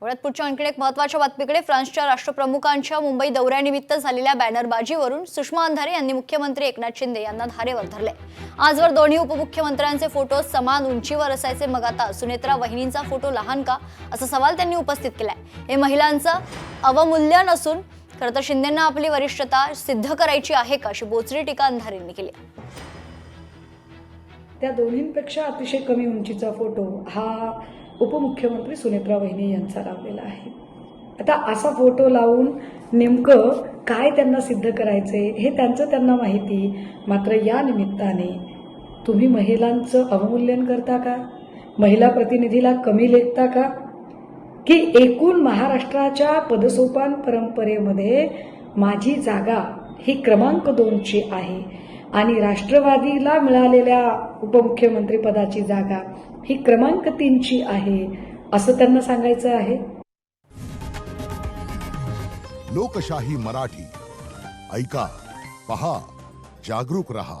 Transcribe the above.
वळत पुढच्या आणखी एक महत्त्वाच्या बातमीकडे. फ्रान्सच्या राष्ट्रप्रमुखांच्या मुंबई दौऱ्यानिमित्त झालेल्या बॅनरबाजीवरून सुषमा अंधारे यांनी मुख्यमंत्री एकनाथ शिंदे यांना धारेवर धरले. आजवर दोन्ही उपमुख्यमंत्र्यांचे फोटो समान उंचीवर असायचे, मग आता सुनेत्रा वहिनींचा फोटो लहान का, असा सवाल त्यांनी उपस्थित केलाय. हे महिलांचं अवमूल्यन असून खरं तर शिंदेंना आपली वरिष्ठता सिद्ध करायची आहे का, अशी बोचरी टीका अंधारेंनी केली. त्या दोन्हींपेक्षा अतिशय कमी उंचीचा फोटो हा उपमुख्यमंत्री सुनेत्रा वहिनी यांचा लावलेला आहे. आता असा फोटो लावून नेमकं काय त्यांना सिद्ध करायचे हे त्यांना माहिती. मात्र या निमित्ताने तुम्ही महिलांचं अवमूल्यन करता का, महिला प्रतिनिधीला कमी लेखता का, की एकूण महाराष्ट्राच्या पदसोपान परंपरेमध्ये माझी जागा ही क्रमांक 2ची आहे आणि राष्ट्रवादीला मिळालेल्या उपमुख्यमंत्री पदाची जागा ही क्रमांक 3ची आहे, असं त्यांना सांगायचं आहे. लोकशाही मराठी ऐका, पहा, जागरूक रहा.